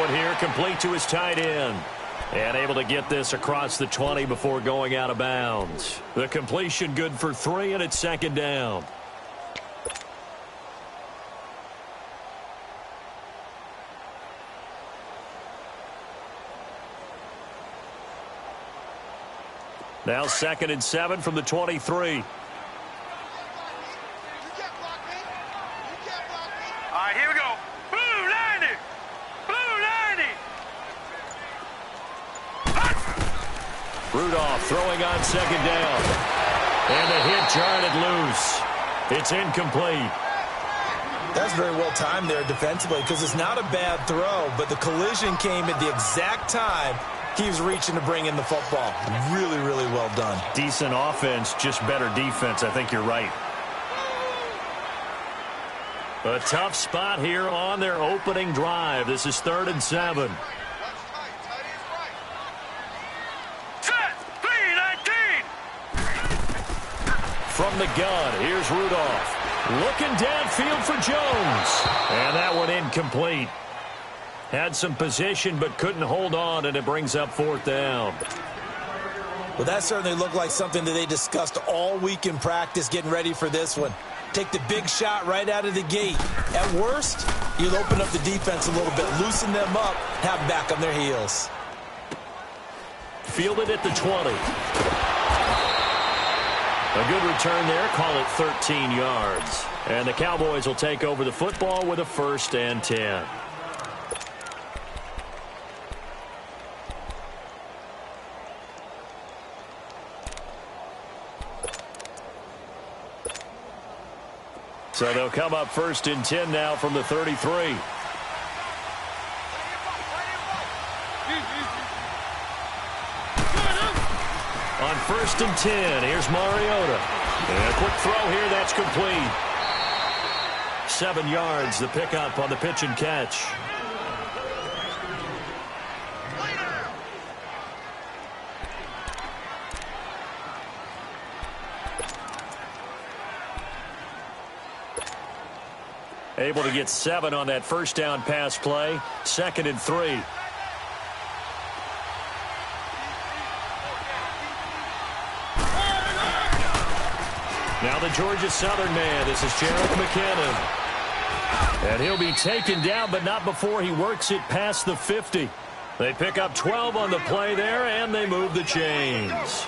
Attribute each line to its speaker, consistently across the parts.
Speaker 1: one here, complete to his tight end. And able to get this across the 20 before going out of bounds. The completion good for 3, and it's second down. Now 2nd and 7 from the 23.
Speaker 2: All right, here we go. Blue 90. Blue 90.
Speaker 1: Rudolph throwing on 2nd down. And the hit jarred loose. It's incomplete.
Speaker 3: That's very well timed there defensively because it's not a bad throw, but the collision came at the exact time he was reaching to bring in the football. Really, really well done.
Speaker 1: Decent offense, just better defense. I think you're right. A tough spot here on their opening drive. This is 3rd and 7.
Speaker 2: Set. 3-19.
Speaker 1: From the gun, here's Rudolph. Looking downfield for Jones. And that one incomplete. Had some position but couldn't hold on, and it brings up 4th down.
Speaker 3: Well, that certainly looked like something that they discussed all week in practice getting ready for this one. Take the big shot right out of the gate. At worst, you'll open up the defense a little bit, loosen them up, have them back on their heels.
Speaker 1: Fielded at the 20. A good return there, call it 13 yards. And the Cowboys will take over the football with a 1st and 10. So they'll come up 1st and 10 now from the 33. On 1st and 10, here's Mariota. And a quick throw here, that's complete. 7 yards, the pickup on the pitch and catch. Able to get 7 on that 1st down pass play. 2nd and 3. Now the Georgia Southern man. This is Jarek McKinnon. And he'll be taken down, but not before he works it past the 50. They pick up 12 on the play there, and they move the chains.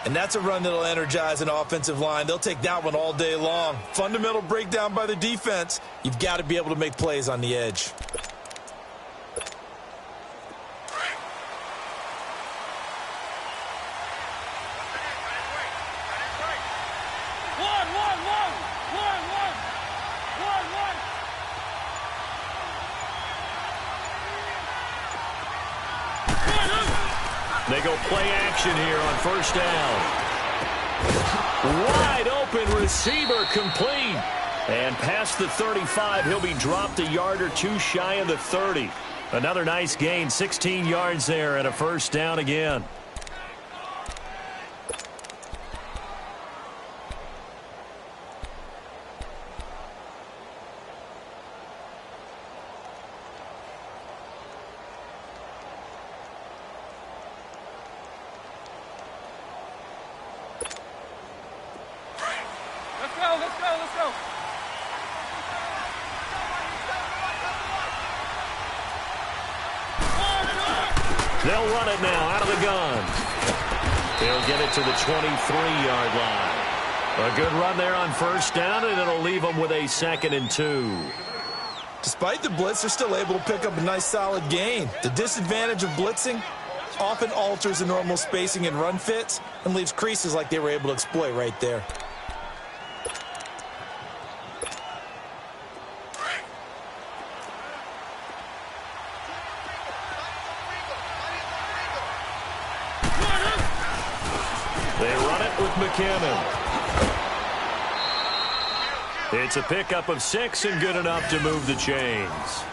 Speaker 3: And that's a run that'll energize an offensive line. They'll take that one all day long. Fundamental breakdown by the defense. You've got to be able to make plays on the edge.
Speaker 1: They go play action here on 1st down. Wide open receiver complete. And past the 35, he'll be dropped a yard or 2 shy of the 30. Another nice gain, 16 yards there and a 1st down again. They'll run it now out of the gun. They'll get it to the 23-yard line. A good run there on 1st down, and it'll leave them with a 2nd and 2.
Speaker 3: Despite the blitz, they're still able to pick up a nice solid gain. The disadvantage of blitzing often alters the normal spacing and run fits and leaves creases like they were able to exploit right there.
Speaker 1: They run it with McKinnon. It's a pickup of 6 and good enough to move the chains.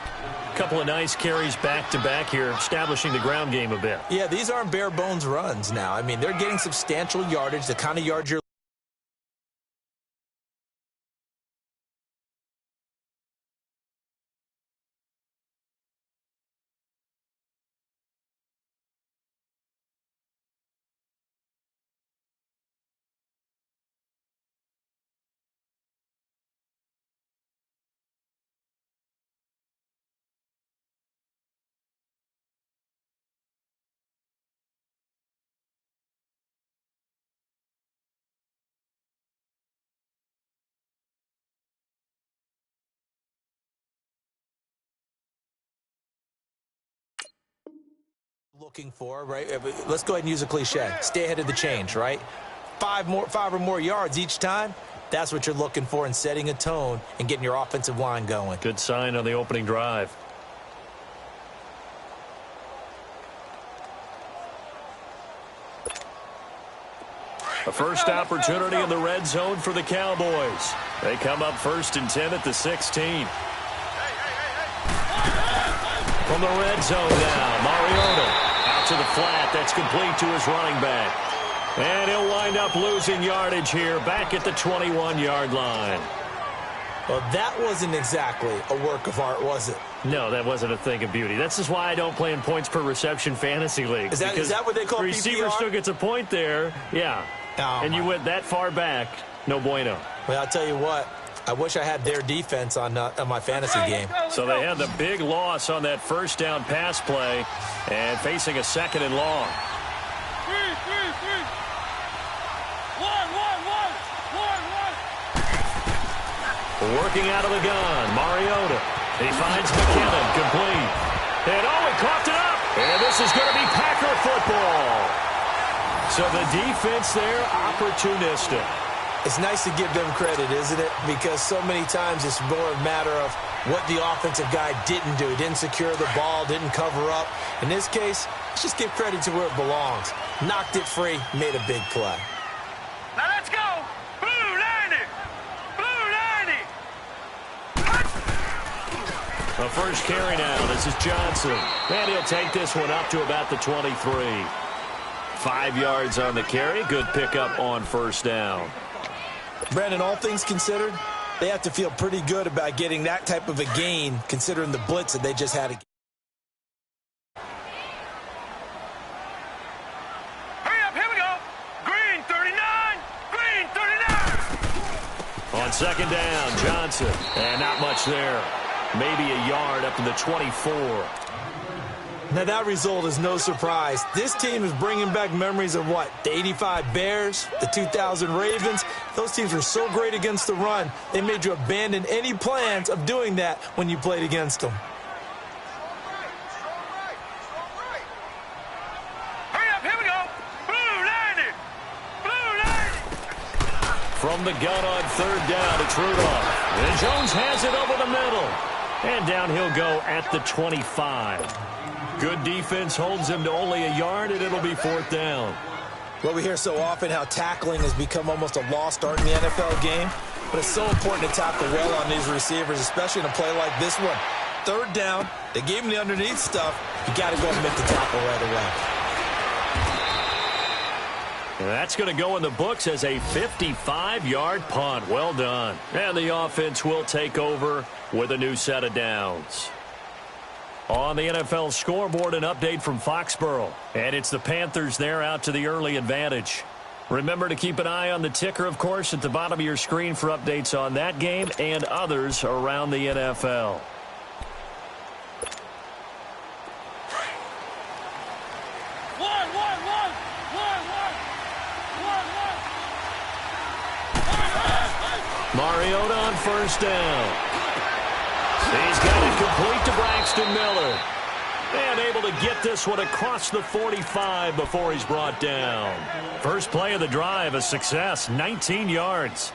Speaker 1: Couple of nice carries back-to-back here, establishing the ground game a bit.
Speaker 3: Yeah, these aren't bare-bones runs now. I mean, they're getting substantial yardage, the kind of yards you're looking for, right? Let's go ahead and use a cliche. Stay ahead of the change, right? Five or more yards each time. That's what you're looking for in setting a tone and getting your offensive line going.
Speaker 1: Good sign on the opening drive. A first opportunity in the red zone for the Cowboys. They come up 1st and 10 at the 16. From the red zone now, Mariota out to the flat. That's complete to his running back. And he'll wind up losing yardage here back at the 21-yard line.
Speaker 3: Well, that wasn't exactly a work of art, was it?
Speaker 1: No, that wasn't a thing of beauty. That's just why I don't play in points per reception fantasy leagues.
Speaker 3: Is that what they call PPR?
Speaker 1: The receiver still gets a point there. Yeah.
Speaker 3: Oh,
Speaker 1: and you went that far back. No bueno.
Speaker 3: Well, I'll tell you what. I wish I had their defense on my fantasy game.
Speaker 1: So they had the big loss on that first down pass play and facing a 2nd and long. Working out of the gun, Mariota. He finds McKinnon, complete. And he coughed it up. And this is going to be Packer football. So the defense there, opportunistic.
Speaker 3: It's nice to give them credit, isn't it? Because so many times it's more a matter of what the offensive guy didn't do. He didn't secure the ball, didn't cover up. In this case, let's just give credit to where it belongs. Knocked it free, made a big play.
Speaker 2: Now let's go. Blue 90. Blue 90.
Speaker 1: The first carry now. This is Johnson. And he'll take this one up to about the 23. 5 yards on the carry. Good pickup on first down.
Speaker 3: Brandon, all things considered, they have to feel pretty good about getting that type of a gain considering the blitz that they just had.
Speaker 2: Hurry up, here we go. Green 39. Green 39.
Speaker 1: On 2nd down, Johnson. And not much there. Maybe a yard up to the 24.
Speaker 3: Now, that result is no surprise. This team is bringing back memories of what? The 85 Bears, the 2000 Ravens. Those teams were so great against the run, they made you abandon any plans of doing that when you played against them.
Speaker 2: Hurry up, here we go. Blue 90. Blue 90.
Speaker 1: From the gun on 3rd down, it's Rudolph. And Jones has it over the middle. And down he'll go at the 25. Good defense holds him to only a yard, and it'll be 4th down.
Speaker 3: Well, we hear so often how tackling has become almost a lost art in the NFL game, but it's so important to tackle well on these receivers, especially in a play like this one. 3rd down, they gave him the underneath stuff. You got to go and make the tackle right away.
Speaker 1: And that's going to go in the books as a 55-yard punt. Well done. And the offense will take over with a new set of downs. On the NFL scoreboard, an update from Foxborough. And it's the Panthers there out to the early advantage. Remember to keep an eye on the ticker, of course, at the bottom of your screen for updates on that game and others around the NFL. Mariota on 1st down. He's got it complete to Braxton Miller. And able to get this one across the 45 before he's brought down. First play of the drive, a success, 19 yards.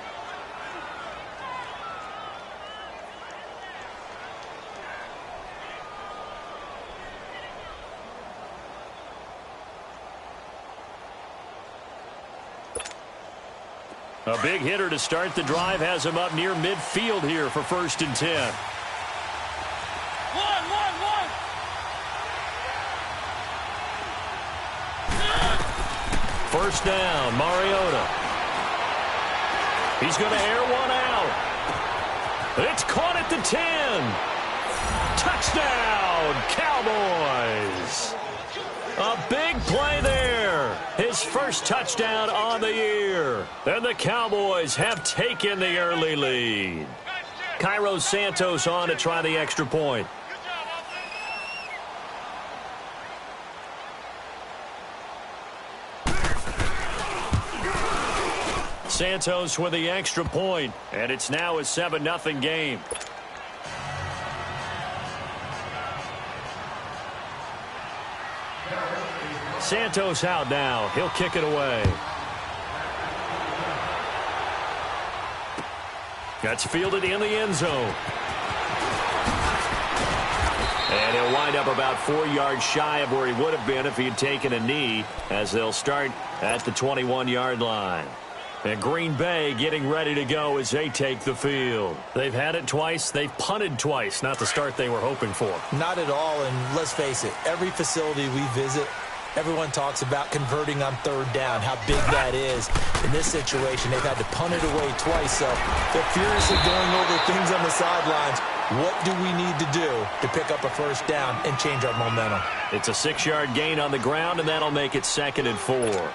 Speaker 1: A big hitter to start the drive has him up near midfield here for 1st and 10. First down, Mariota. He's going to air one out. It's caught at the 10. Touchdown, Cowboys. A big play there. His first touchdown on the year. And the Cowboys have taken the early lead. Cairo Santos on to try the extra point. Santos with the extra point, and it's now a 7-0 game. Santos out now. He'll kick it away. That's fielded in the end zone. And he'll wind up about 4 yards shy of where he would have been if he had taken a knee, as they'll start at the 21-yard line. And Green Bay getting ready to go as they take the field. They've had it twice. They've punted twice. Not the start they were hoping for.
Speaker 3: Not at all, and let's face it, every facility we visit, everyone talks about converting on third down, how big that is. In this situation, they've had to punt it away twice, so they're furiously going over things on the sidelines. What do we need to do to pick up a first down and change our momentum?
Speaker 1: It's a 6-yard gain on the ground, and that'll make it 2nd and 4.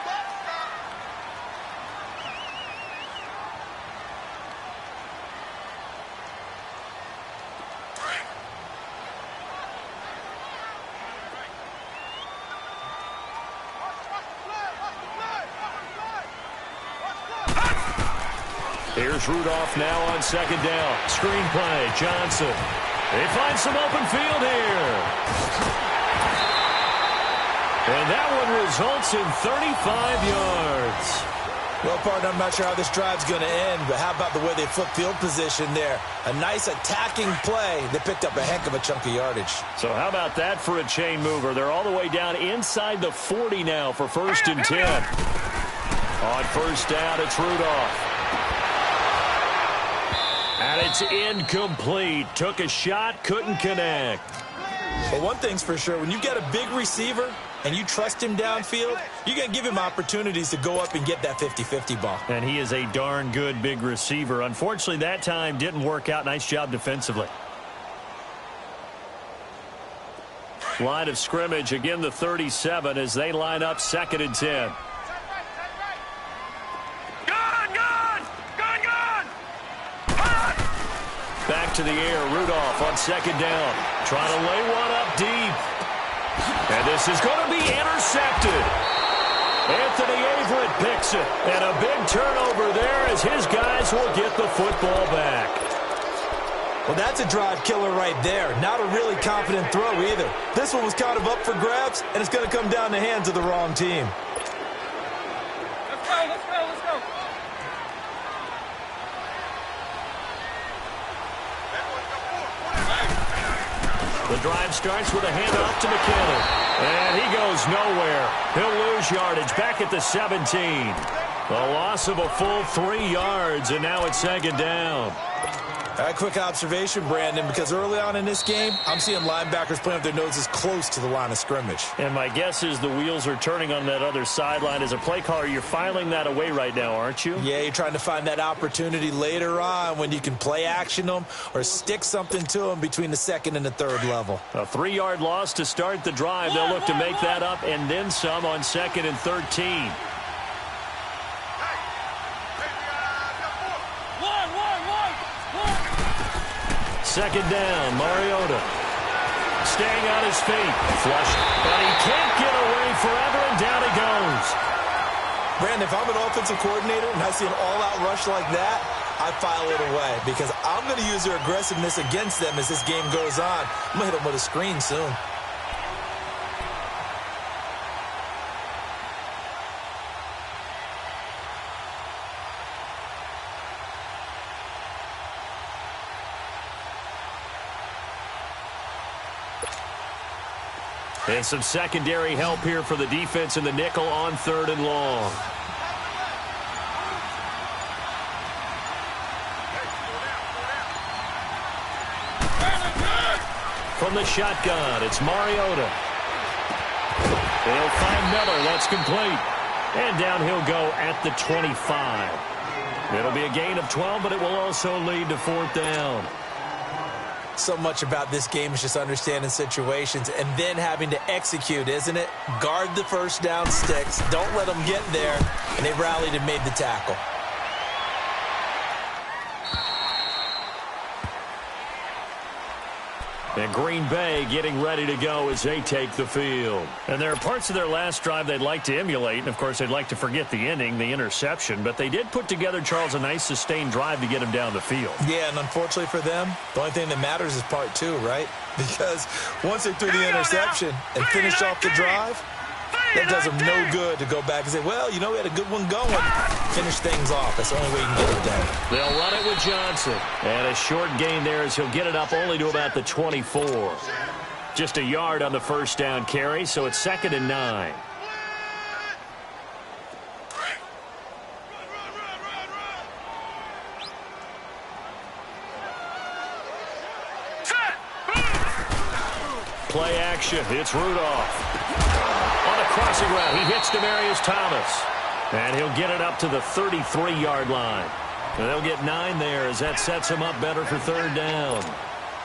Speaker 1: Here's Rudolph now on 2nd down. Screen play, Johnson. They find some open field here. And that one results in 35 yards.
Speaker 3: Well, partner, I'm not sure how this drive's going to end, but how about the way they flip field position there? A nice attacking play. They picked up a heck of a chunk of yardage.
Speaker 1: So how about that for a chain mover? They're all the way down inside the 40 now for 1st and 10. On 1st down, it's Rudolph. And it's incomplete. Took a shot, couldn't connect.
Speaker 3: But one thing's for sure, when you get a big receiver and you trust him downfield, you're going to give him opportunities to go up and get that 50-50 ball.
Speaker 1: And he is a darn good big receiver. Unfortunately, that time didn't work out. Nice job defensively. Line of scrimmage, again the 37 as they line up 2nd and 10. Back to the air, Rudolph on 2nd down. Trying to lay one up deep. And this is going to be intercepted. Anthony Averett picks it. And a big turnover there as his guys will get the football back.
Speaker 3: Well, that's a drive killer right there. Not a really confident throw either. This one was kind of up for grabs, and it's going to come down the hands of the wrong team.
Speaker 2: Let's go, let's go, let's go.
Speaker 1: The drive starts with a handoff to McKinnon. And he goes nowhere. He'll lose yardage back at the 17. A loss of a full 3 yards, and now it's 2nd down.
Speaker 3: A quick observation, Brandon, because early on in this game, I'm seeing linebackers playing with their noses close to the line of scrimmage.
Speaker 1: And my guess is the wheels are turning on that other sideline. As a play caller, you're filing that away right now, aren't you?
Speaker 3: Yeah, you're trying to find that opportunity later on when you can play action them or stick something to them between the 2nd and the 3rd level.
Speaker 1: A 3-yard loss to start the drive. They'll look to make that up and then some on 2nd and 13. Second down, Mariota. Staying on his feet. Flush. But he can't get away forever, and down he goes.
Speaker 3: Brandon, if I'm an offensive coordinator and I see an all-out rush like that, I file it away because I'm going to use their aggressiveness against them as this game goes on. I'm going to hit them with a screen soon.
Speaker 1: And some secondary help here for the defense in the nickel on 3rd and long. From the shotgun, it's Mariota. They'll find Miller. That's complete. And down he'll go at the 25. It'll be a gain of 12, but it will also lead to 4th down.
Speaker 3: So much about this game is just understanding situations and then having to execute, isn't it? Guard the first down sticks. Don't let them get there. And they rallied and made the tackle.
Speaker 1: And Green Bay getting ready to go as they take the field. And there are parts of their last drive they'd like to emulate. And, of course, they'd like to forget the ending, the interception. But they did put together, Charles, a nice sustained drive to get him down the field.
Speaker 3: Yeah, and unfortunately for them, the only thing that matters is part 2, right? Because once they threw the interception and finished off the drive, That does them no good to go back and say, well, you know, we had a good one going. Finish things off. That's the only way you can get it done.
Speaker 1: They'll run it with Johnson. And a short gain there as he'll get it up only to about the 24. Just a yard on the first down carry, so it's 2nd and 9. Play action. It's Rudolph. On the crossing route, he hits Demaryius Thomas. And he'll get it up to the 33-yard line. And they'll get 9 there as that sets him up better for 3rd down.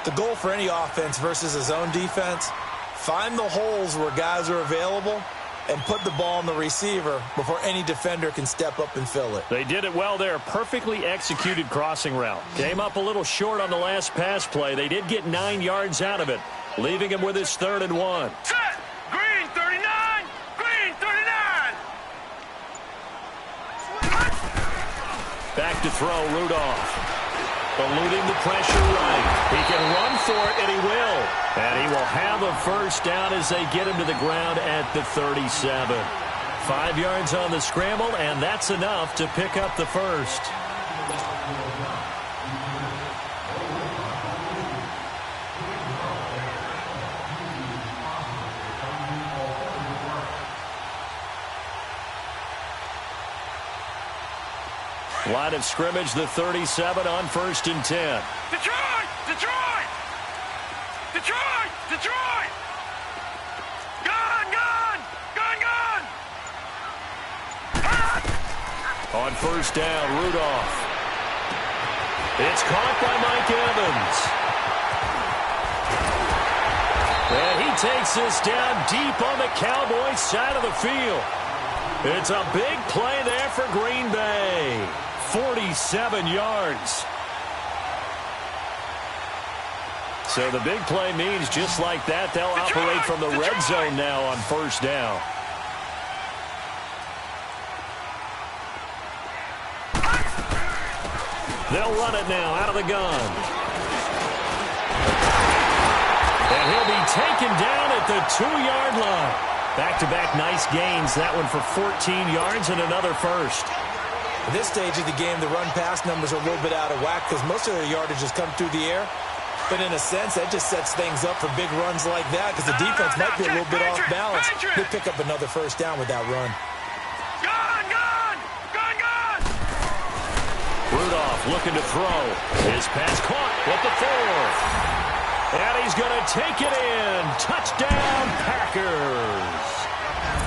Speaker 3: The goal for any offense versus his own defense, find the holes where guys are available and put the ball on the receiver before any defender can step up and fill it.
Speaker 1: They did it well there. Perfectly executed crossing route. Came up a little short on the last pass play. They did get 9 yards out of it, leaving him with his 3rd and 1.
Speaker 2: Set. Green 39. Green 39.
Speaker 1: Back to throw, Rudolph. Eluding the pressure right. He can run for it, and he will. And he will have a first down as they get him to the ground at the 37. 5 yards on the scramble, and that's enough to pick up the first. Line of scrimmage, the 37 on 1st and 10.
Speaker 2: Detroit! Detroit! Detroit! Detroit! Gun! Gun! Gun! Gun!
Speaker 1: On 1st down, Rudolph. It's caught by Mike Evans. And he takes this down deep on the Cowboys side of the field. It's a big play there for Green Bay. 47 yards. So the big play means just like that, they'll operate from the red zone now on 1st down. They'll run it now out of the gun. And he'll be taken down at the 2-yard line. Back-to-back nice gains. That one for 14 yards and another first.
Speaker 3: At this stage of the game, the run-pass numbers are a little bit out of whack because most of their yardage has come through the air. But in a sense, that just sets things up for big runs like that because the defense might be a little bit off balance. They pick up another first down with that run.
Speaker 2: Gun! Gun! Gun! Gun!
Speaker 1: Rudolph looking to throw. His pass caught at the 4. And he's going to take it in. Touchdown, Packers.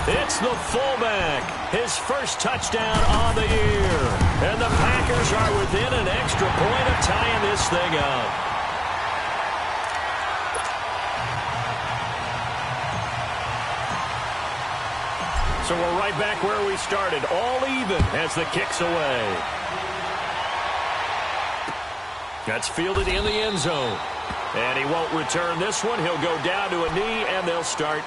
Speaker 1: It's the fullback. His first touchdown on the year. And the Packers are within an extra point of tying this thing up. So we're right back where we started. All even as the kick's away. That's fielded in the end zone. And he won't return this one. He'll go down to a knee, and they'll start.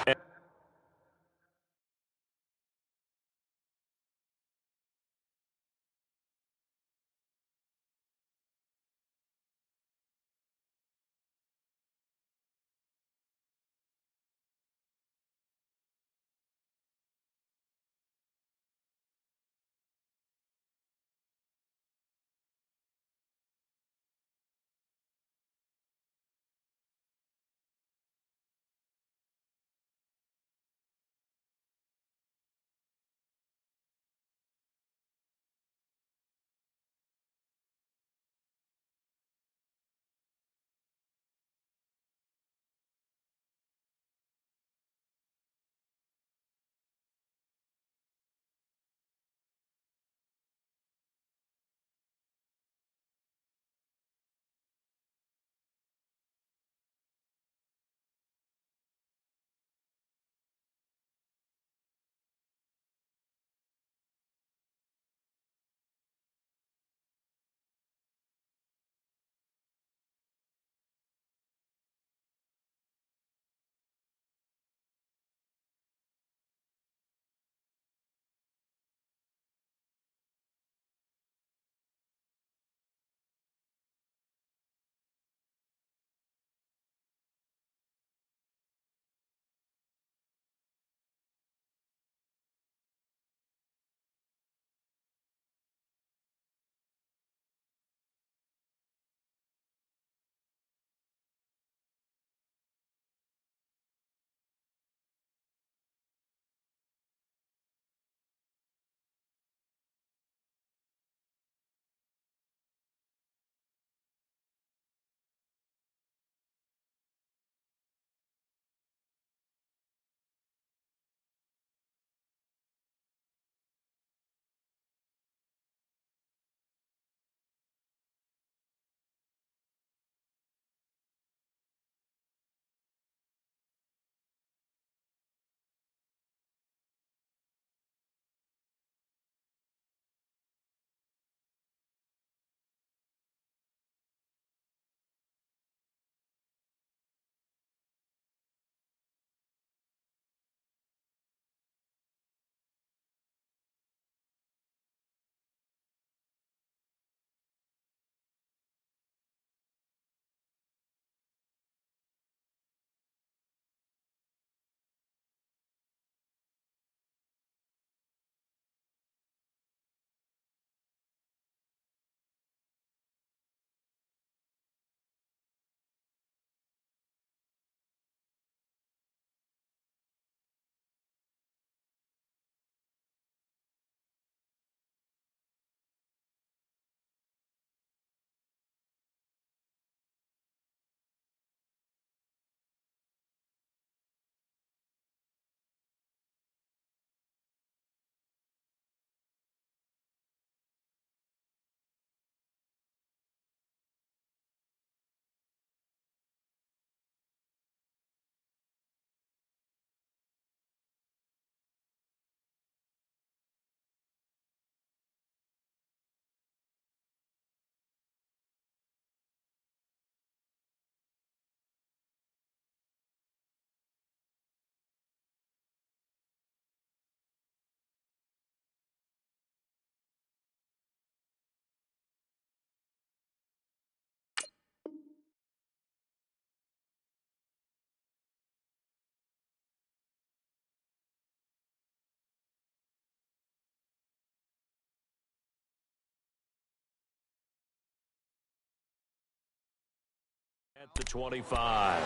Speaker 1: At the 25.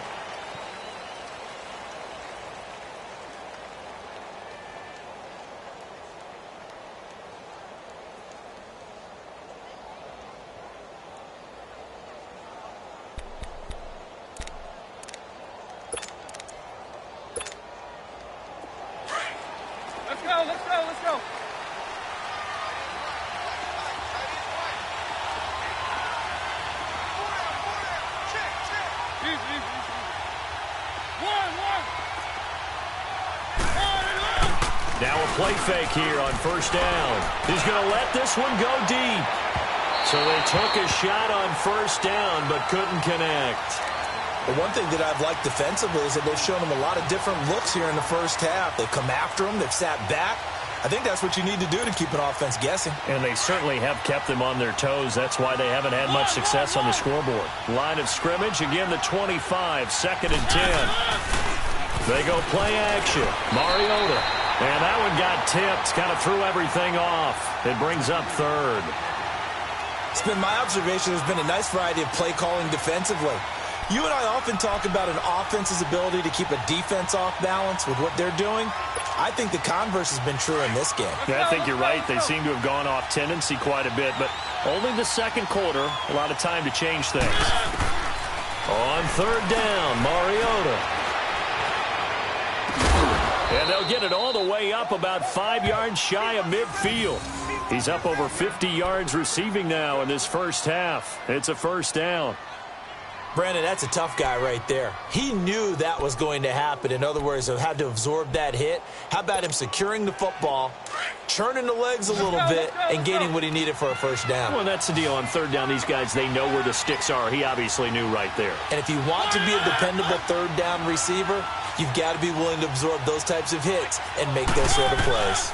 Speaker 2: Let's go.
Speaker 1: Now a play fake here on first down. He's going to let this one go deep. So they took a shot on first down but couldn't connect.
Speaker 3: The one thing that I've liked defensively is that they've shown him a lot of different looks here in the first half. They've come after him. They've sat back. I think that's what you need to do to keep an offense guessing.
Speaker 1: And they certainly have kept them on their toes. That's why they haven't had much success on the scoreboard. Line of scrimmage, again the 25, 2nd and 10. They go play action. Mariota. And that one got tipped, kind of threw everything off. It brings up 3rd.
Speaker 3: It's been my observation there's been a nice variety of play calling defensively. You and I often talk about an offense's ability to keep a defense off balance with what they're doing. I think the converse has been true in this game.
Speaker 1: Yeah, I think you're right. They seem to have gone off tendency quite a bit, but only the second quarter, a lot of time to change things. On 3rd down, Mariota. And they'll get it all the way up about 5 yards shy of midfield. He's up over 50 yards receiving now in this first half. It's a first down.
Speaker 3: Brandon, that's a tough guy right there. He knew that was going to happen. In other words, he had to absorb that hit. How about him securing the football, churning the legs a little bit, and gaining what he needed for a first down?
Speaker 1: Well, that's the deal. On 3rd down, these guys, they know where the sticks are. He obviously knew right there.
Speaker 3: And if you want to be a dependable 3rd down receiver, you've got to be willing to absorb those types of hits and make those sort of plays.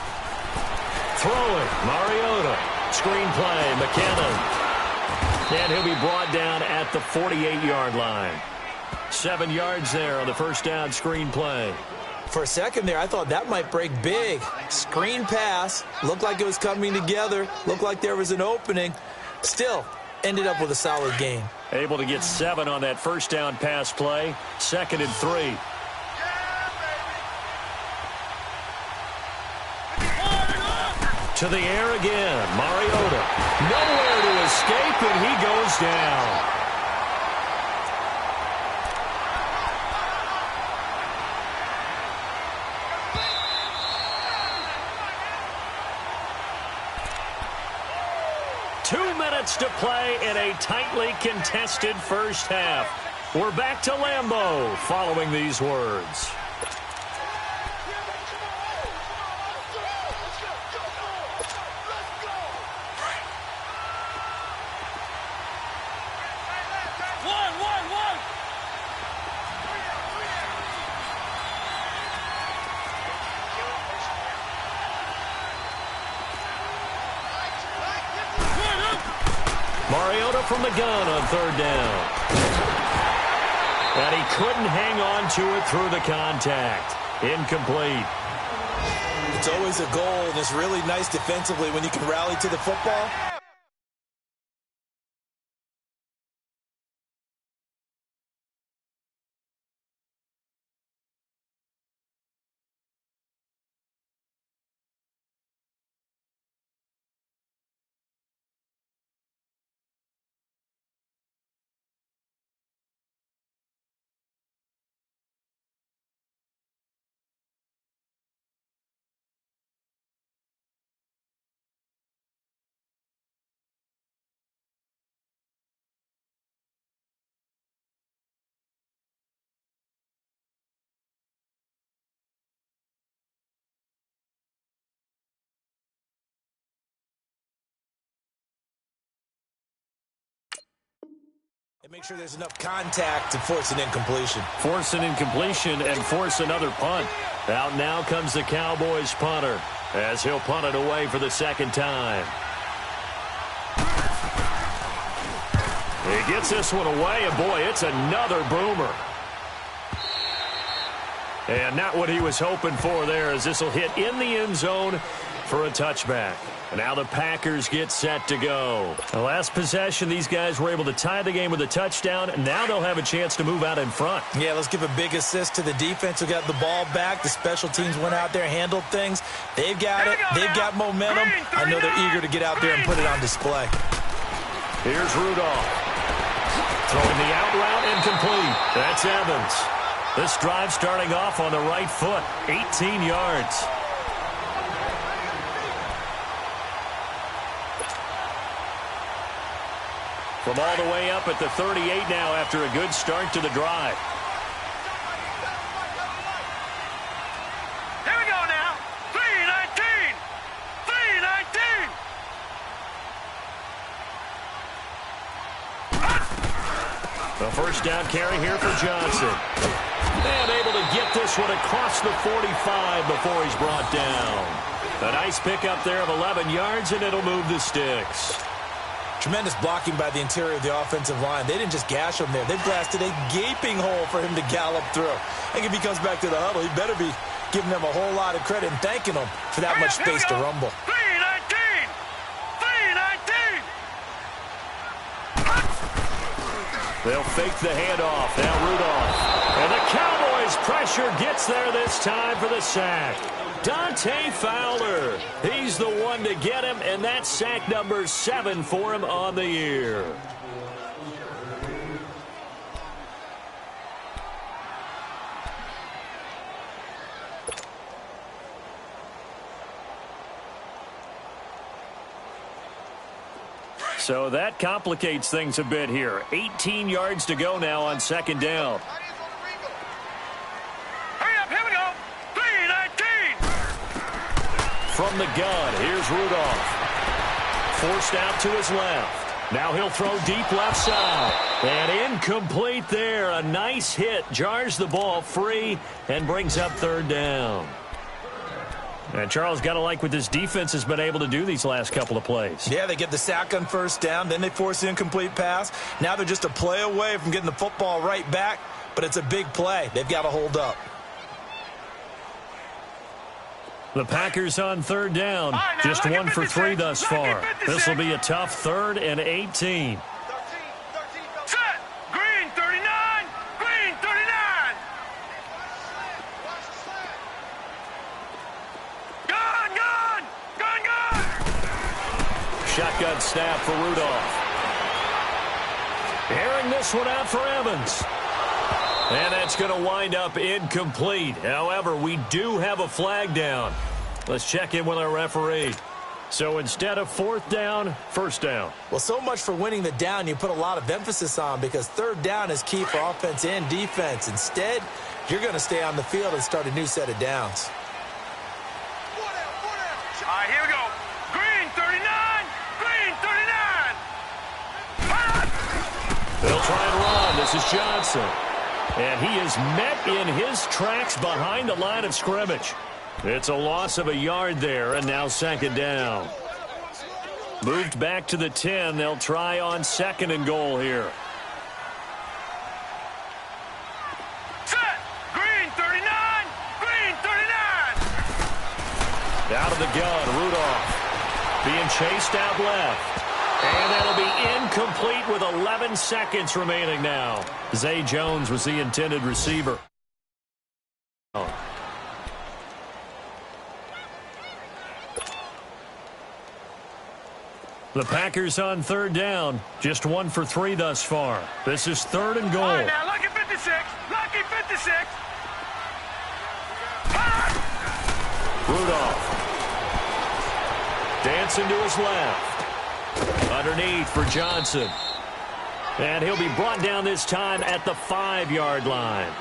Speaker 1: Throwing, Mariota. Screen play, McKinnon. And he'll be brought down at the 48-yard line. 7 yards there on the first down screen play.
Speaker 3: For a second there, I thought that might break big. Screen pass. Looked like it was coming together. Looked like there was an opening. Still, ended up with a solid gain.
Speaker 1: Able to get 7 on that first down pass play. 2nd and 3. To the air again, Mariota. Nowhere to escape, and he goes down. Two minutes to play in a tightly contested first half. We're back to Lambeau following these words. Mariota from the gun on 3rd down. And he couldn't hang on to it through the contact. Incomplete.
Speaker 3: It's always a goal, and it's really nice defensively when you can rally to the football. And make sure there's enough contact to force an incompletion.
Speaker 1: Force an incompletion and force another punt. Out now comes the Cowboys punter as he'll punt it away for the 2nd time. He gets this one away, and boy, it's another boomer. And not what he was hoping for there, as this will hit in the end zone for a touchback. And now the Packers get set to go. The last possession, these guys were able to tie the game with a touchdown, and now they'll have a chance to move out in front.
Speaker 3: Yeah, let's give a big assist to the defense who got the ball back. The special teams went out there, handled things. They've got it. They've got momentum. I know they're eager to get out there and put it on display.
Speaker 1: Here's Rudolph. Throwing the out route incomplete. That's Evans. This drive starting off on the right foot. 18 yards. From all the way up at the 38 now after a good start to the drive.
Speaker 2: Here we go now. 3:19. 3:19.
Speaker 1: The first down carry here for Johnson. And able to get this one across the 45 before he's brought down. A nice pickup there of 11 yards, and it'll move the sticks.
Speaker 3: Tremendous blocking by the interior of the offensive line. They didn't just gash him there. They blasted a gaping hole for him to gallop through. I think if he comes back to the huddle, he better be giving them a whole lot of credit and thanking them for that much space to rumble.
Speaker 2: 3:19. 3:19.
Speaker 1: They'll fake the handoff. Now Rudolph. And the Cowboys' pressure gets there this time for the sack. Dante Fowler. He's the one to get him, and that's sack number 7 for him on the year. So that complicates things a bit here. 18 yards to go now on second down.
Speaker 2: Hurry up, here we go. 3:19.
Speaker 1: From the gun, here's Rudolph. Forced out to his left. Now he'll throw deep left side. And incomplete there. A nice hit. Jars the ball free and brings up third down. And Charles, got to like what this defense has been able to do these last couple of plays.
Speaker 3: Yeah, they get the sack on first down. Then they force the incomplete pass. Now they're just a play away from getting the football right back. But it's a big play. They've got to hold up.
Speaker 1: The Packers on third down.
Speaker 2: Right,
Speaker 1: just 1 for 3 thus far.
Speaker 2: 56.
Speaker 1: This will be a tough 3rd and 18.
Speaker 2: Set. Green 39. Green 39. Gun, gun. Gun, gun.
Speaker 1: Shotgun snap for Rudolph. Airing this one out for Evans. And that's going to wind up incomplete. However, we do have a flag down. Let's check in with our referee. So instead of 4th down, 1st down.
Speaker 3: Well, so much for winning the down you put a lot of emphasis on, because 3rd down is key for offense and defense. Instead, you're going to stay on the field and start a new set of downs.
Speaker 2: All right, here we go. Green 39. Green 39.
Speaker 1: They'll try and run. This is Johnson. And he is met in his tracks behind the line of scrimmage. It's a loss of a yard there, and now 2nd down. Moved back to the 10. They'll try on 2nd and goal here.
Speaker 2: Set. Green 39. Green 39.
Speaker 1: Out of the gun, Rudolph. Being chased out left. And that'll be incomplete with 11 seconds remaining now. Zay Jones was the intended receiver. The Packers on 3rd down. Just 1 for 3 thus far. This is 3rd and goal.
Speaker 2: All right, now, lucky 56. Lucky 56.
Speaker 1: Rudolph. Dancing to his left. Underneath for Johnson. And he'll be brought down this time at the 5-yard line.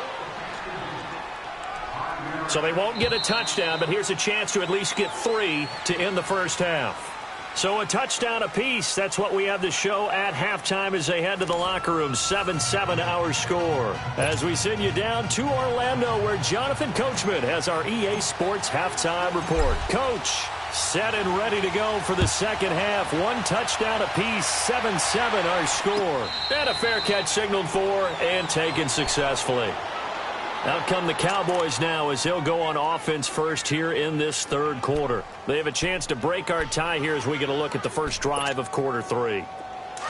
Speaker 1: So they won't get a touchdown, but here's a chance to at least get 3 to end the first half. So a touchdown apiece. That's what we have to show at halftime as they head to the locker room. 7-7 our score. As we send you down to Orlando, where Jonathan Coachman has our EA Sports halftime report. Coach, set and ready to go for the second half. 1 touchdown apiece, 7-7 our score. And a fair catch signaled for and taken successfully. Out come the Cowboys now as they'll go on offense first here in this third quarter. They have a chance to break our tie here as we get a look at the first drive of quarter 3.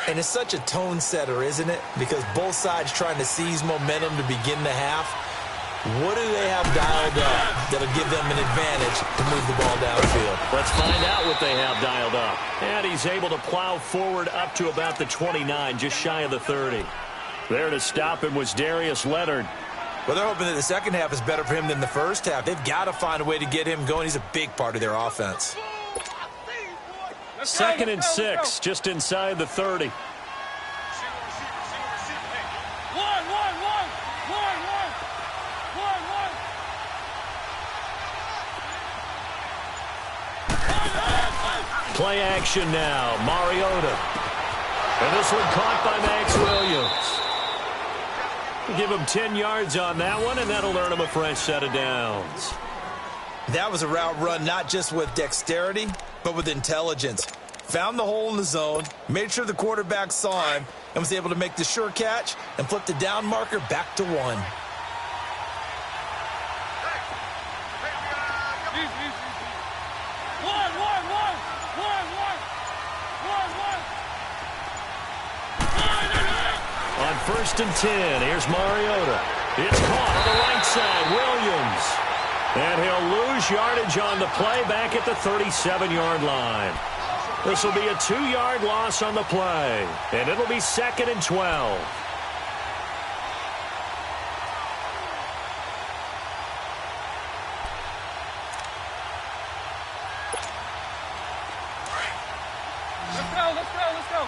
Speaker 3: And it's such a tone setter, isn't it? Because both sides trying to seize momentum to begin the half. What do they have dialed up that'll give them an advantage to move the ball downfield?
Speaker 1: Let's find out what they have dialed up. And he's able to plow forward up to about the 29, just shy of the 30. There to stop him was Darius Leonard.
Speaker 3: Well, they're hoping that the second half is better for him than the first half. They've got to find a way to get him going. He's a big part of their offense.
Speaker 1: 2nd and 6, just inside the 30. Play action now, Mariota. And this one caught by Max Williams. Give him 10 yards on that one, and that'll earn him a fresh set of downs.
Speaker 3: That was a route run not just with dexterity, but with intelligence. Found the hole in the zone, made sure the quarterback saw him, and was able to make the sure catch and flip the down marker back to 1. On 1st and 10, here's Mariota. It's caught on the right side, Williams. And he'll lose yardage on the play back at the 37-yard line. This will be a 2-yard loss on the play, and it'll be 2nd and 12.
Speaker 2: Let's go.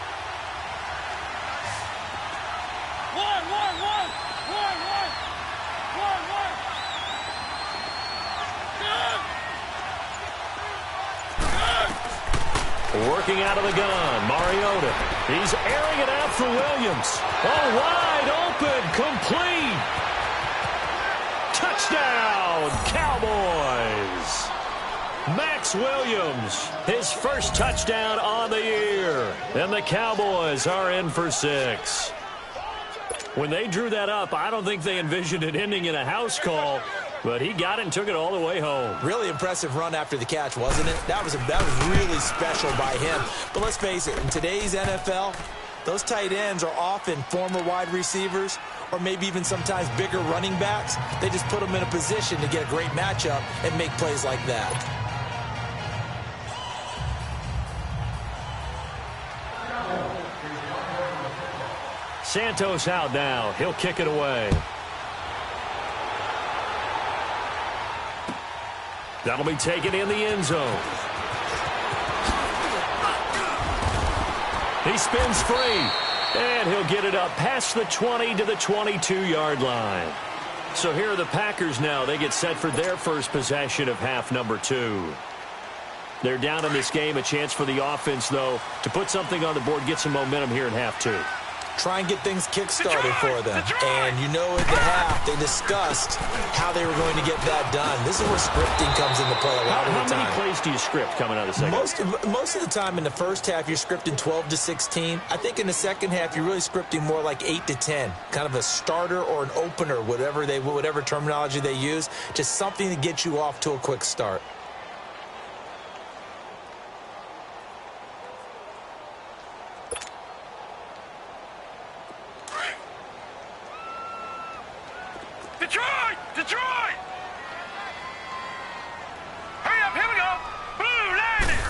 Speaker 1: Working out of the gun, Mariota. He's airing it out for Williams. Oh, wide open, complete. Touchdown, Cowboys. Max Williams, his first touchdown on the year. And the Cowboys are in for 6. When they drew that up, I don't think they envisioned it ending in a house call. But he got it and took it all the way home.
Speaker 3: Really impressive run after the catch, wasn't it? That was really special by him. But let's face it, in today's NFL, those tight ends are often former wide receivers or maybe even sometimes bigger running backs. They just put them in a position to get a great matchup and make plays like that.
Speaker 1: Santos out now. He'll kick it away. That'll be taken in the end zone. He spins free, and he'll get it up past the 20 to the 22-yard line. So here are the Packers now. They get set for their first possession of half number 2. They're down in this game. A chance for the offense, though, to put something on the board, get some momentum here in half 2.
Speaker 3: Try and get things kick-started for them. And you know at the half, they discussed how they were going to get that done. This is where scripting comes into play a lot of the time.
Speaker 1: How many plays do you script coming out of the second?
Speaker 3: Most of the time in the first half, you're scripting 12 to 16. I think in the second half, you're really scripting more like 8 to 10. Kind of a starter or an opener, whatever terminology they use. Just something to get you off to a quick start.
Speaker 2: Detroit! Hurry up, here we go! Blue landing!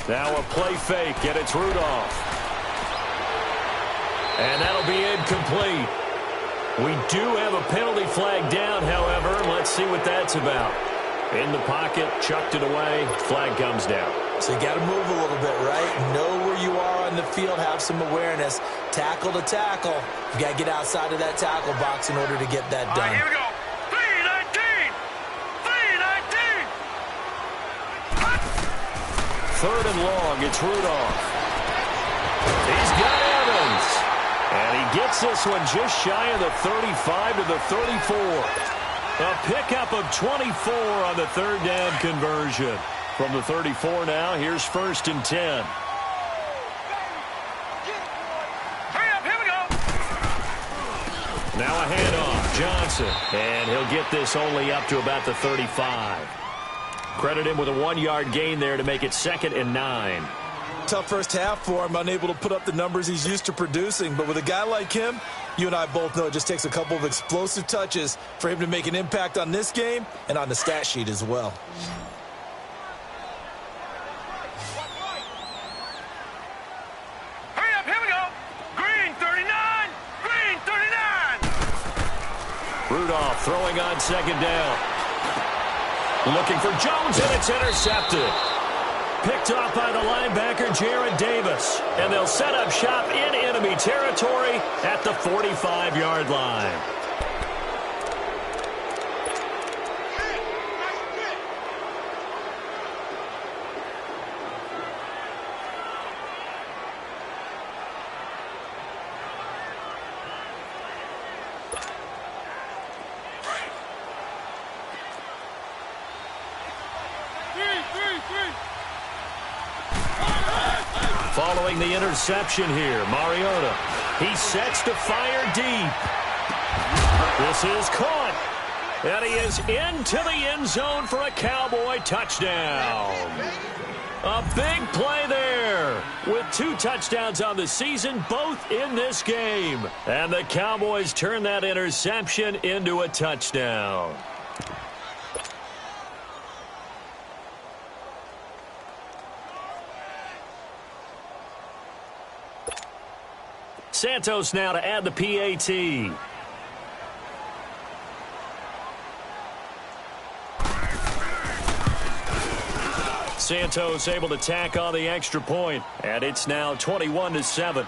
Speaker 1: Now a play fake, and it's Rudolph. And that'll be incomplete. We do have a penalty flag down, however. Let's see what that's about. In the pocket, chucked it away, flag comes down.
Speaker 3: So you got to move a little bit, right? Know where you are on the field, have some awareness. Tackle to tackle. You got to get outside of that tackle box in order to get that done.
Speaker 2: All right, here we go. 3-19! 3-19!
Speaker 1: Third and long, it's Rudolph. He's got Evans. And he gets this one just shy of the 35 to the 34. A pickup of 24 on the third down conversion. From the 34 now, here's 1st and 10.
Speaker 2: Hurry up, here we go.
Speaker 1: Now a handoff. Johnson. And he'll get this only up to about the 35. Credit him with a 1-yard gain there to make it 2nd and 9.
Speaker 3: Tough first half for him, unable to put up the numbers he's used to producing. But with a guy like him, you and I both know it just takes a couple of explosive touches for him to make an impact on this game and on the stat sheet as well.
Speaker 2: Hurry up, here we go. Green 39, green 39.
Speaker 1: Rudolph throwing on 2nd down. Looking for Jones, and it's intercepted. Picked off by the linebacker, Jared Davis. And they'll set up shop in enemy territory at the 45-yard line. Following the interception here, Mariota. He sets to fire deep. This is caught. And he is into the end zone for a Cowboy touchdown. A big play there. With 2 touchdowns on the season, both in this game. And the Cowboys turn that interception into a touchdown. Santos now to add the PAT. Santos able to tack on the extra point, and it's now 21-7.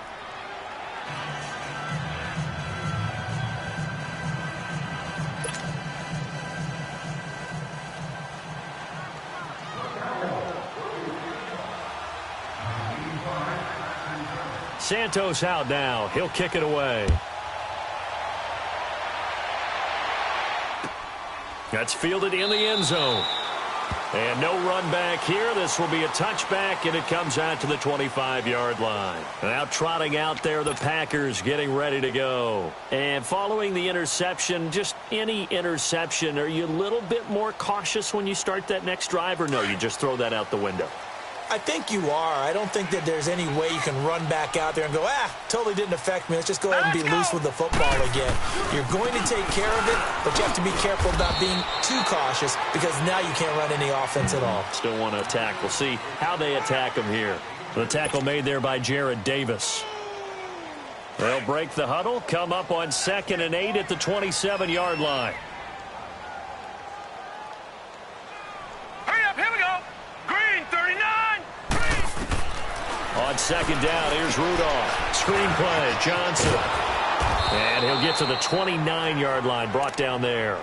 Speaker 1: Santos out now. He'll kick it away. That's fielded in the end zone. And no run back here. This will be a touchback, and it comes out to the 25-yard line. Now trotting out there, the Packers getting ready to go. And following the interception, just any interception, are you a little bit more cautious when you start that next drive, or no, you just throw that out the window?
Speaker 3: I think you are. I don't think that there's any way you can run back out there and go, totally didn't affect me. Let's just go ahead and be loose with the football again. You're going to take care of it, but you have to be careful about being too cautious because now you can't run any offense at all.
Speaker 1: Still want to attack. We'll see how they attack him here. The tackle made there by Jared Davis. They'll break the huddle, come up on 2nd and 8 at the 27-yard line. On 2nd down, here's Rudolph. Screen play, Johnson. And he'll get to the 29-yard line, brought down there.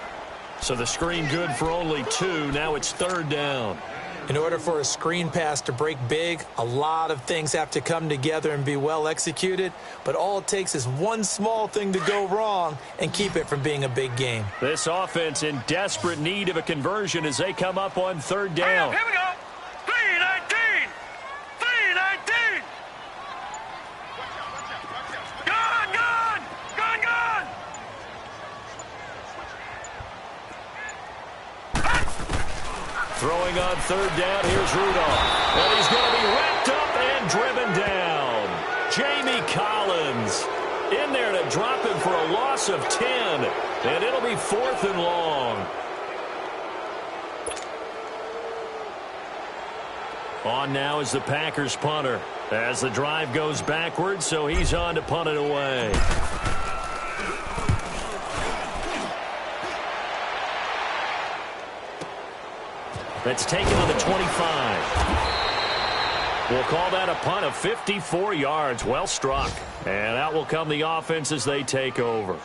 Speaker 1: So the screen good for only 2. Now it's 3rd down.
Speaker 3: In order for a screen pass to break big, a lot of things have to come together and be well executed. But all it takes is one small thing to go wrong and keep it from being a big game.
Speaker 1: This offense in desperate need of a conversion as they come up on 3rd down.
Speaker 2: Here we go. 3-19. 3-19. Gone.
Speaker 1: Throwing on 3rd down, here's Rudolph. And he's going to be wrapped up and driven down. Jamie Collins in there to drop him for a loss of 10. And it'll be 4th and long. On now is the Packers punter as the drive goes backwards, so he's on to punt it away. That's taken on the 25. We'll call that a punt of 54 yards. Well struck. And out will come the offense as they take over.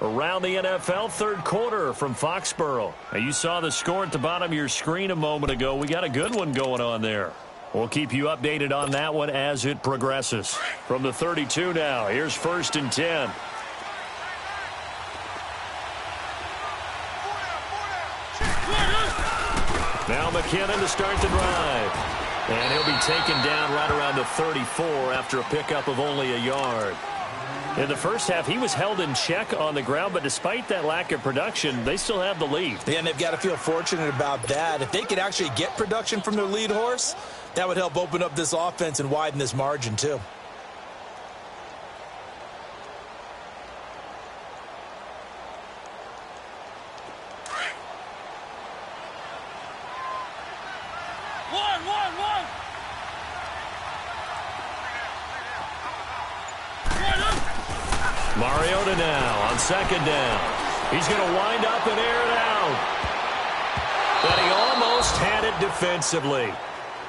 Speaker 1: Around the NFL, 3rd quarter from Foxborough. Now, you saw the score at the bottom of your screen a moment ago. We got a good one going on there. We'll keep you updated on that one as it progresses. From the 32 now, here's 1st and 10. Now McKinnon to start the drive. And he'll be taken down right around the 34 after a pickup of only a yard. In the first half, he was held in check on the ground, but despite that lack of production, they still have the lead.
Speaker 3: Yeah, and they've got to feel fortunate about that. If they could actually get production from their lead horse, that would help open up this offense and widen this margin too.
Speaker 1: Mariota now on second down. He's going to wind up and air it out. But he almost had it defensively.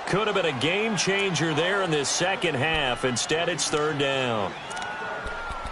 Speaker 1: Could have been a game changer there in this second half. Instead, it's third down.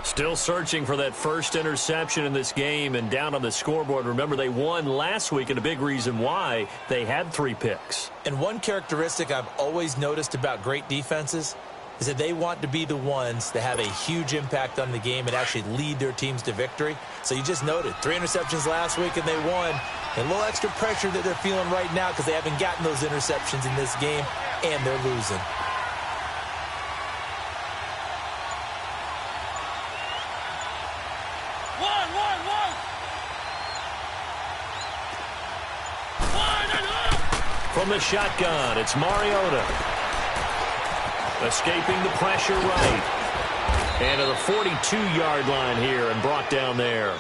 Speaker 1: Still searching for that first interception in this game and down on the scoreboard. Remember, they won last week, and a big reason why they had 3 picks.
Speaker 3: And one characteristic I've always noticed about great defenses is that they want to be the ones that have a huge impact on the game and actually lead their teams to victory. So you just noted 3 interceptions last week and they won. And a little extra pressure that they're feeling right now because they haven't gotten those interceptions in this game and they're losing.
Speaker 1: From the shotgun, it's Mariota. Escaping the pressure right. And to the 42-yard line here and brought down there.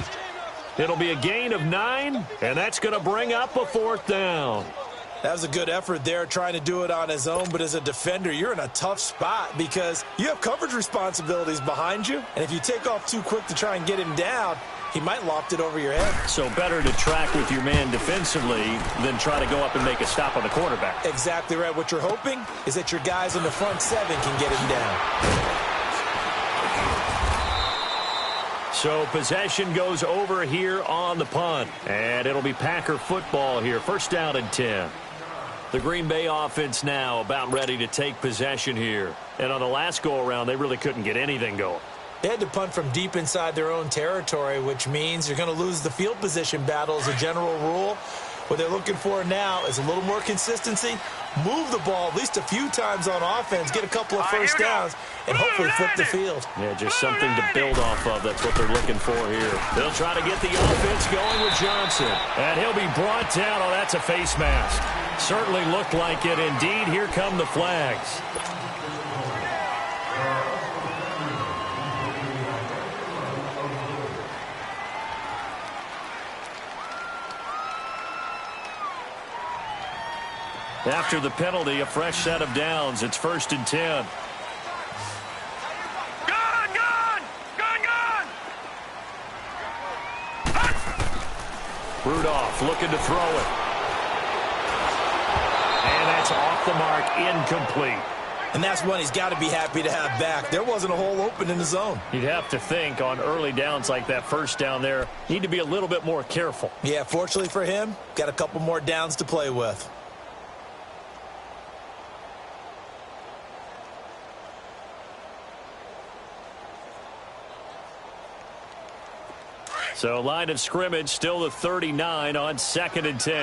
Speaker 1: It'll be a gain of 9, and that's going to bring up a 4th down.
Speaker 3: That was a good effort there trying to do it on his own, but as a defender, you're in a tough spot because you have coverage responsibilities behind you, and if you take off too quick to try and get him down, he might loft it over your head.
Speaker 1: So better to track with your man defensively than try to go up and make a stop on the quarterback.
Speaker 3: Exactly right. What you're hoping is that your guys in the front 7 can get him down.
Speaker 1: So possession goes over here on the punt. And it'll be Packer football here. First down and 10. The Green Bay offense now about ready to take possession here. And on the last go-around, they really couldn't get anything going.
Speaker 3: They had to punt from deep inside their own territory, which means you're going to lose the field position battle as a general rule. What they're looking for now is a little more consistency, move the ball at least a few times on offense, get a couple of first downs, and hopefully flip the field.
Speaker 1: Yeah, just something to build off of. That's what they're looking for here. They'll try to get the offense going with Johnson. And he'll be brought down. Oh, that's a face mask. Certainly looked like it. Indeed, here come the flags. After the penalty, a fresh set of downs. It's 1st and 10. Rudolph looking to throw it. And that's off the mark, incomplete.
Speaker 3: And that's one he's got to be happy to have back. There wasn't a hole open in the zone.
Speaker 1: You'd have to think on early downs like that first down there, need to be a little bit more careful.
Speaker 3: Yeah, fortunately for him, got a couple more downs to play with.
Speaker 1: So line of scrimmage still the 39 on 2nd and 10.